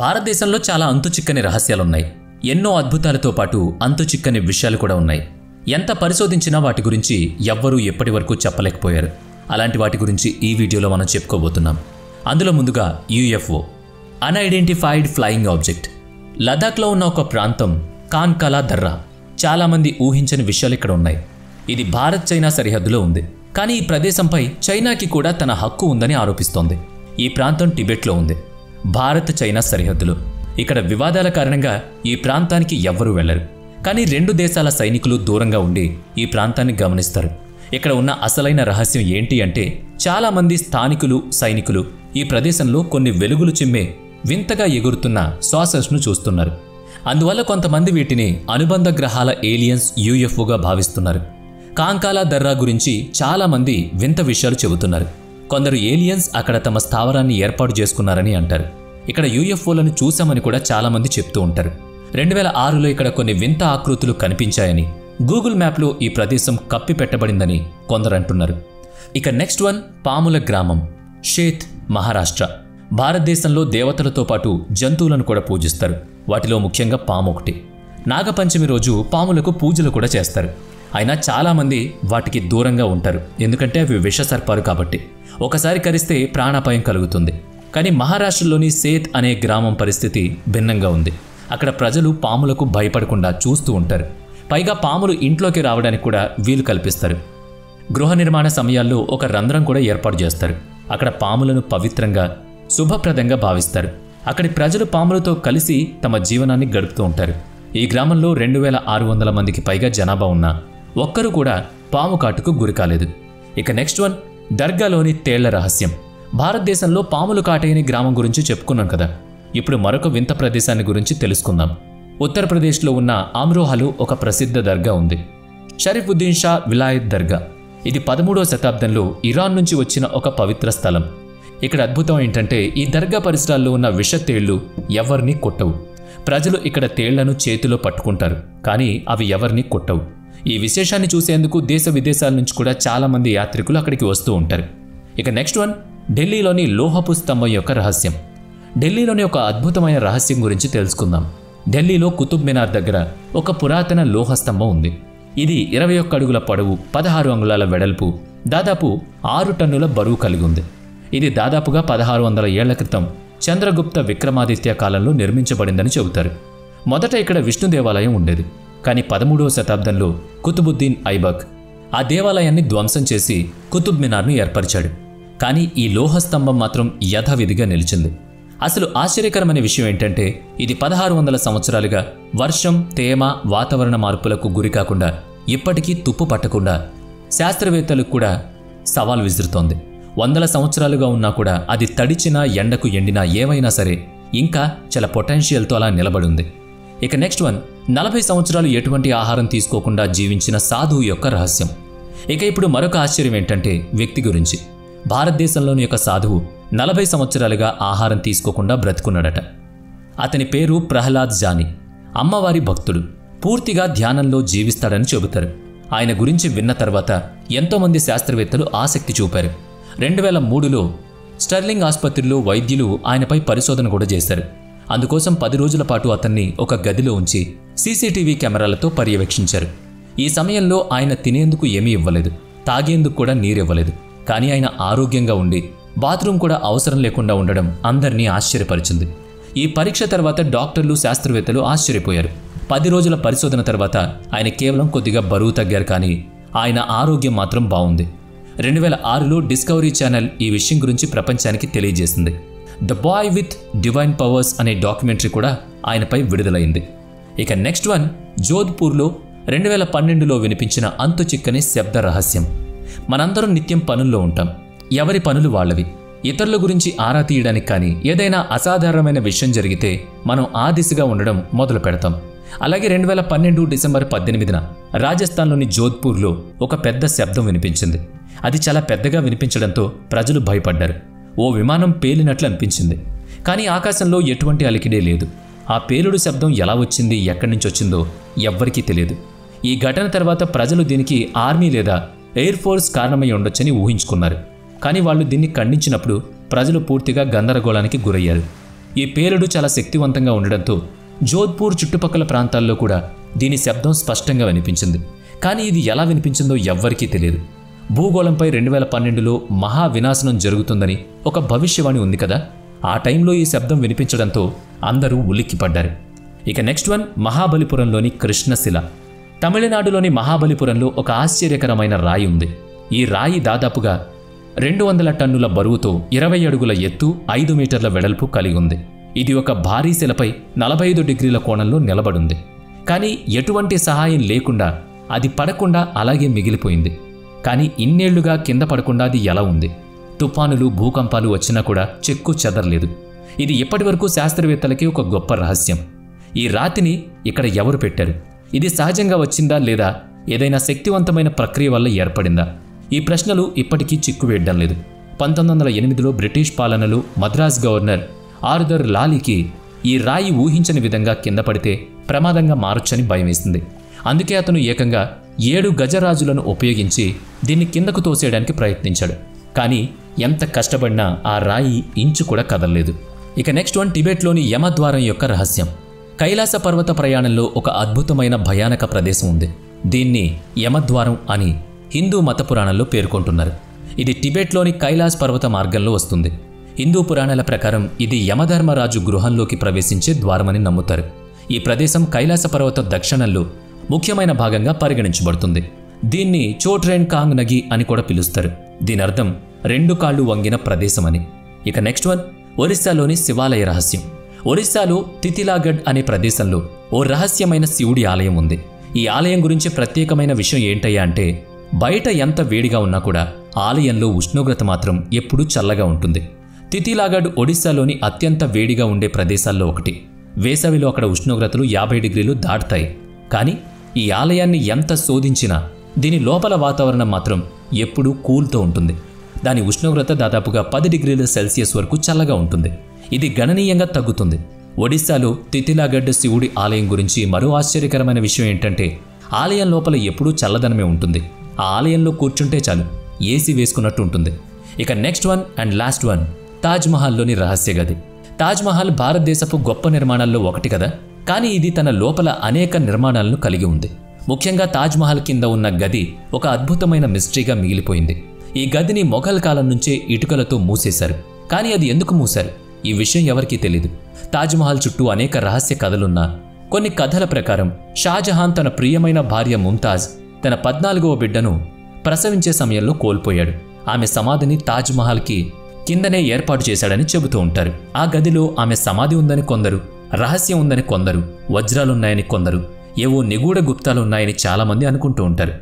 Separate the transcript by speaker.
Speaker 1: భారతదేశంలో చాలా అంతుచిక్కని రహస్యాలున్నాయి. ఎన్నో అద్భుతాలతో పాటు అంతుచిక్కని విషయాలు కూడా ఉన్నాయి. ఎంత పరిశోధించినా వాటి గురించి ఎవ్వరూ ఎప్పటి వరకు చెప్పలేకపోయారు. అలాంటి వాటి గురించి ఈ వీడియోలో మనం చెప్పుకోబోతున్నాం. అందులో ముందుగా యూఎఫ్ఓ, అన్ఐడెంటిఫైడ్ ఫ్లయింగ్ ఆబ్జెక్ట్. లదాఖ్లో ఉన్న ఒక ప్రాంతం కాన్కాలా దర్రా. చాలామంది ఊహించని విషయాలు ఇక్కడ ఉన్నాయి. ఇది భారత్ చైనా సరిహద్దులో ఉంది. కానీ ఈ ప్రదేశంపై చైనాకి కూడా తన హక్కు ఉందని ఆరోపిస్తోంది. ఈ ప్రాంతం టిబెట్లో ఉంది, భారత్ చైనా సరిహద్దులో. ఇక్కడ వివాదాల కారణంగా ఈ ప్రాంతానికి ఎవ్వరూ వెళ్లరు. కానీ రెండు దేశాల సైనికులు దూరంగా ఉండి ఈ ప్రాంతాన్ని గమనిస్తారు. ఇక్కడ ఉన్న అసలైన రహస్యం ఏంటి అంటే, చాలామంది స్థానికులు సైనికులు ఈ ప్రదేశంలో కొన్ని వెలుగులు చిమ్మే వింతగా ఎగురుతున్న సాసర్స్ను చూస్తున్నారు. అందువల్ల కొంతమంది వీటిని అనుబంధ గ్రహాల ఏలియన్స్ యూఎఫ్ఓగా భావిస్తున్నారు. కాంకాలా దర్రా గురించి చాలామంది వింత విషయాలు చెబుతున్నారు. కొందరు ఏలియన్స్ అక్కడ తమ స్థావరాన్ని ఏర్పాటు చేసుకున్నారని అంటారు. ఇక్కడ యూఎఫ్ఓలను చూశామని కూడా చాలామంది చెప్తూ ఉంటారు. 2006లో ఇక్కడ కొన్ని వింత ఆకృతులు కనిపించాయని, గూగుల్ మ్యాప్లో ఈ ప్రదేశం కప్పి పెట్టబడిందని కొందరు అంటున్నారు. ఇక నెక్స్ట్ వన్, పాముల గ్రామం, షేత్, మహారాష్ట్ర. భారతదేశంలో దేవతలతో పాటు జంతువులను కూడా పూజిస్తారు. వాటిలో ముఖ్యంగా పాము ఒకటి. నాగపంచమి రోజు పాములకు పూజలు కూడా చేస్తారు. అయినా చాలామంది వాటికి దూరంగా ఉంటారు, ఎందుకంటే అవి విషసర్పాలు కాబట్టి. ఒకసారి కరిస్తే ప్రాణాపాయం కలుగుతుంది. కానీ మహారాష్ట్రలోని సేత్ అనే గ్రామం పరిస్థితి భిన్నంగా ఉంది. అక్కడ ప్రజలు పాములకు భయపడకుండా చూస్తూ ఉంటారు. పైగా పాములు ఇంట్లోకి రావడానికి కూడా వీలు కల్పిస్తారు. గృహ నిర్మాణ సమయాల్లో ఒక రంధ్రం కూడా ఏర్పాటు చేస్తారు. అక్కడ పాములను పవిత్రంగా, శుభప్రదంగా భావిస్తారు. అక్కడి ప్రజలు పాములతో కలిసి తమ జీవనాన్ని గడుపుతూ ఉంటారు. ఈ గ్రామంలో 2600 మందికి పైగా జనాభా ఉన్నా ఒక్కరు కూడా పాము కాటుకు గురికాలేదు. ఇక నెక్స్ట్ వన్, దర్గాలోని తేళ్ల రహస్యం. భారతదేశంలో పాములు కాటేయని గ్రామం గురించి చెప్పుకున్నాం కదా. ఇప్పుడు మరొక వింత ప్రదేశాన్ని గురించి తెలుసుకుందాం. ఉత్తరప్రదేశ్లో ఉన్న అమ్రోహాలో ఒక ప్రసిద్ధ దర్గా ఉంది, షరీఫుద్దీన్ షా విలాయత్ దర్గా. ఇది 13వ శతాబ్దంలో ఇరాన్ నుంచి వచ్చిన ఒక పవిత్ర స్థలం. ఇక్కడ అద్భుతం ఏంటంటే, ఈ దర్గా పరిసరాల్లో ఉన్న విష తేళ్లు ఎవరిని కొట్టవు. ప్రజలు ఇక్కడ తేళ్లను చేతిలో పట్టుకుంటారు, కానీ అవి ఎవరిని కొట్టవు. ఈ విశేషాన్ని చూసేందుకు దేశ విదేశాల నుంచి కూడా చాలామంది యాత్రికులు అక్కడికి వస్తూ ఉంటారు. ఇక నెక్స్ట్ వన్, ఢిల్లీలోని లోహపు స్తంభం యొక్క రహస్యం. ఢిల్లీలోని ఒక అద్భుతమైన రహస్యం గురించి తెలుసుకుందాం. ఢిల్లీలో కుతుబ్ మినార్ దగ్గర ఒక పురాతన లోహ స్తంభం ఉంది. ఇది 21 అడుగుల పొడవు, 16 అంగుళాల వెడల్పు, దాదాపు 6 టన్నుల బరువు కలిగి ఉంది. ఇది దాదాపుగా 1600 ఏళ్ల క్రితం చంద్రగుప్త విక్రమాదిత్య కాలంలో నిర్మించబడిందని చెబుతారు. మొదట ఇక్కడ విష్ణు దేవాలయం ఉండేది. కానీ 13వ శతాబ్దంలో కుతుబుద్దీన్ ఐబక్ ఆ దేవాలయాన్ని ధ్వంసం చేసి కుతుబ్ మినార్ను ఏర్పరిచాడు. కానీ ఈ లోహ స్తంభం మాత్రం యథావిధిగా నిలిచింది. అసలు ఆశ్చర్యకరమైన విషయం ఏంటంటే, ఇది 1600 సంవత్సరాలుగా వర్షం, తేమ, వాతావరణ మార్పులకు గురి కాకుండా, ఇప్పటికీ తుప్పు పట్టకుండా శాస్త్రవేత్తలకు కూడా సవాల్ విసురుతోంది. 100 సంవత్సరాలుగా ఉన్నా కూడా అది తడిచినా, ఎండకు ఎండినా, ఏమైనా సరే ఇంకా చాలా పొటెన్షియల్తో అలా నిలబడింది. ఇక నెక్స్ట్ వన్, 40 సంవత్సరాలు ఎటువంటి ఆహారం తీసుకోకుండా జీవించిన సాధువు యొక్క రహస్యం. ఇక ఇప్పుడు మరొక ఆశ్చర్యం ఏంటంటే, వ్యక్తి గురించి. భారతదేశంలోని ఒక సాధువు 40 సంవత్సరాలుగా ఆహారం తీసుకోకుండా బ్రతుకున్నాడట. అతని పేరు ప్రహ్లాద్ జానీ. అమ్మవారి భక్తుడు, పూర్తిగా ధ్యానంలో జీవిస్తాడని చెబుతారు. ఆయన గురించి విన్న తర్వాత ఎంతోమంది శాస్త్రవేత్తలు ఆసక్తి చూపారు. 2003లో స్టర్లింగ్ ఆసుపత్రిలో వైద్యులు ఆయనపై పరిశోధన కూడా చేశారు. అందుకోసం 10 రోజుల పాటు అతన్ని ఒక గదిలో ఉంచి సీసీటీవీ కెమెరాలతో పర్యవేక్షించారు. ఈ సమయంలో ఆయన తినేందుకు ఏమీ ఇవ్వలేదు, తాగేందుకు కూడా నీరివ్వలేదు. కానీ ఆయన ఆరోగ్యంగా ఉండి బాత్రూమ్ కూడా అవసరం లేకుండా ఉండడం అందరినీ ఆశ్చర్యపరిచింది. ఈ పరీక్ష తర్వాత డాక్టర్లు, శాస్త్రవేత్తలు ఆశ్చర్యపోయారు. 10 రోజుల పరిశోధన తర్వాత ఆయన కేవలం కొద్దిగా బరువు తగ్గారు, కానీ ఆయన ఆరోగ్యం మాత్రం బాగుంది. 2006లో డిస్కవరీ ఛానల్ ఈ విషయం గురించి ప్రపంచానికి తెలియజేసింది. The boy with divine powers అనే డాక్యుమెంటరీ కూడా ఆయనపై విడుదలైంది. ఇక నెక్స్ట్ వన్, జోధ్పూర్లో 2012లో వినిపించిన అంతుచిక్కని శబ్ద రహస్యం. మనందరం నిత్యం పనుల్లో ఉంటాం. ఎవరి పనులు వాళ్ళవి. ఇతరుల గురించి ఆరా తీయడానికి కానీ, ఏదైనా అసాధారణమైన విషయం జరిగితే మనం ఆ దిశగా ఉండడం మొదలు పెడతాం. అలాగే 2012 డిసెంబర్ 18న రాజస్థాన్లోని జోధ్పూర్లో ఒక పెద్ద శబ్దం వినిపించింది. అది చాలా పెద్దగా వినిపించడంతో ప్రజలు భయపడ్డారు. ఓ విమానం పేలినట్లు అనిపించింది. కానీ ఆకాశంలో ఎటువంటి అలికిడే లేదు. ఆ పేలుడు శబ్దం ఎలా వచ్చింది, ఎక్కడి నుంచి వచ్చిందో ఎవ్వరికీ తెలియదు. ఈ ఘటన తర్వాత ప్రజలు దీనికి ఆర్మీ లేదా ఎయిర్ ఫోర్స్ కారణమై ఉండొచ్చని ఊహించుకున్నారు. కానీ వాళ్ళు దీన్ని ఖండించినప్పుడు ప్రజలు పూర్తిగా గందరగోళానికి గురయ్యారు. ఈ పేలుడు చాలా శక్తివంతంగా ఉండడంతో జోధ్పూర్ చుట్టుపక్కల ప్రాంతాల్లో కూడా దీని శబ్దం స్పష్టంగా వినిపించింది. కానీ ఇది ఎలా వినిపించిందో ఎవ్వరికీ తెలియదు. భూగోళంపై 2012లో మహా వినాశనం జరుగుతుందని ఒక భవిష్యవాణి ఉంది కదా, ఆ టైంలో ఈ శబ్దం వినిపించడంతో అందరూ ఉలిక్కిపడ్డారు. ఇక నెక్స్ట్ వన్, మహాబలిపురంలోని కృష్ణశిల. తమిళనాడులోని మహాబలిపురంలో ఒక ఆశ్చర్యకరమైన రాయి ఉంది. ఈ రాయి దాదాపుగా 200 టన్నుల బరువుతో 20 అడుగుల ఎత్తు, 5 మీటర్ల వెడల్పు కలిగి ఉంది. ఇది ఒక భారీ శిలపై 45 డిగ్రీల కోణంలో నిలబడింది. కానీ ఎటువంటి సహాయం లేకుండా అది పడకుండా అలాగే మిగిలిపోయింది. కానీ ఇన్నేళ్లుగా కింద పడకుండా అది ఎలా ఉంది? తుఫానులు, భూకంపాలు వచ్చినా కూడా చెక్కు చెదరలేదు. ఇది ఇప్పటివరకు శాస్త్రవేత్తలకి ఒక గొప్ప రహస్యం. ఈ రాతిని ఇక్కడ ఎవరు పెట్టారు? ఇది సహజంగా వచ్చిందా లేదా ఏదైనా శక్తివంతమైన ప్రక్రియ వల్ల ఏర్పడిందా? ఈ ప్రశ్నలు ఇప్పటికీ చిక్కువేయడం లేదు. 1908లో బ్రిటిష్ పాలనలో మద్రాస్ గవర్నర్ ఆర్థర్ లాలీకి ఈ రాయి ఊహించని విధంగా కింద పడితే ప్రమాదంగా మారొచ్చని భయమేసింది. అందుకే అతను ఏకంగా 7 గజరాజులను ఉపయోగించి దీన్ని కిందకు తోసేయడానికి ప్రయత్నించాడు. కానీ ఎంత కష్టపడినా ఆ రాయి ఇంచు కూడా కదలలేదు. ఇక నెక్స్ట్ వన్, టిబెట్లోని యమద్వారం యొక్క రహస్యం. కైలాస పర్వత ప్రయాణంలో ఒక అద్భుతమైన భయానక ప్రదేశం ఉంది. దీన్ని యమద్వారం అని హిందూ మత పురాణంలో పేర్కొంటున్నారు. ఇది టిబెట్లోని కైలాస్ పర్వత మార్గంలో వస్తుంది. హిందూ పురాణాల ప్రకారం ఇది యమధర్మరాజు గృహంలోకి ప్రవేశించే ద్వారమని నమ్ముతారు. ఈ ప్రదేశం కైలాస పర్వత దక్షిణంలో ముఖ్యమైన భాగంగా పరిగణించబడుతుంది. దీన్ని చోట్రెన్ కాంగ్ నగి అని కూడా పిలుస్తారు. దీని అర్థం 2 కాళ్ళు వంగిన ప్రదేశమని. ఇక నెక్స్ట్ వన్, ఒరిస్సాలోని శివాలయ రహస్యం. ఒరిస్సాలో తితిలాగఢ్ అనే ప్రదేశంలో ఓ రహస్యమైన శివుడి ఆలయం ఉంది. ఈ ఆలయం గురించి ప్రత్యేకమైన విషయం ఏంటయ్యా అంటే, బయట ఎంత వేడిగా ఉన్నా కూడా ఆలయంలో ఉష్ణోగ్రత మాత్రం ఎప్పుడూ చల్లగా ఉంటుంది. తితిలాగఢ్ ఒడిశాలోని అత్యంత వేడిగా ఉండే ప్రదేశాల్లో ఒకటి. వేసవిలో అక్కడ ఉష్ణోగ్రతలు 50 డిగ్రీలు దాటుతాయి. కానీ ఈ ఆలయాన్ని ఎంత శోధించినా దీని లోపల వాతావరణం మాత్రం ఎప్పుడూ కూల్తో ఉంటుంది. దాని ఉష్ణోగ్రత దాదాపుగా 10 డిగ్రీల సెల్సియస్ వరకు చల్లగా ఉంటుంది. ఇది గణనీయంగా తగ్గుతుంది. ఒడిశాలో తితిలాగఢ్ శివుడి ఆలయం గురించి మరో ఆశ్చర్యకరమైన విషయం ఏంటంటే, ఆలయం లోపల ఎప్పుడూ చల్లదనమే ఉంటుంది. ఆ ఆలయంలో కూర్చుంటే చాలు ఏసీ వేసుకున్నట్టు ఉంటుంది. ఇక next one and last one, తాజ్మహల్లోని రహస్య గది. తాజ్మహల్ భారతదేశపు గొప్ప నిర్మాణాల్లో ఒకటి కదా, కానీ ఇది తన లోపల అనేక నిర్మాణాలను కలిగి ఉంది. ముఖ్యంగా తాజ్మహల్ కింద ఉన్న గది ఒక అద్భుతమైన మిస్టరీగా మిగిలిపోయింది. ఈ గదిని మొఘల్ కాలం నుంచే ఇటుకలతో మూసేశారు. కానీ అది ఎందుకు మూశారు? ఈ విషయం ఎవరికీ తెలీదు. తాజ్మహల్ చుట్టూ అనేక రహస్య కథలున్నా కొన్ని కథల ప్రకారం షాజహాన్ తన ప్రియమైన భార్య ముంతాజ్ తన 14వ బిడ్డను ప్రసవించే సమయంలో కోల్పోయాడు. ఆమె సమాధిని తాజ్మహల్కి కిందనే ఏర్పాటు చేశాడని చెబుతూ ఉంటారు. ఆ గదిలో ఆమె సమాధి ఉందని కొందరు, రహస్యం ఉందని కొందరు, వజ్రాలున్నాయని కొందరు, ఏవో నిగూఢ గుప్తాలున్నాయని చాలామంది అనుకుంటూ ఉంటారు.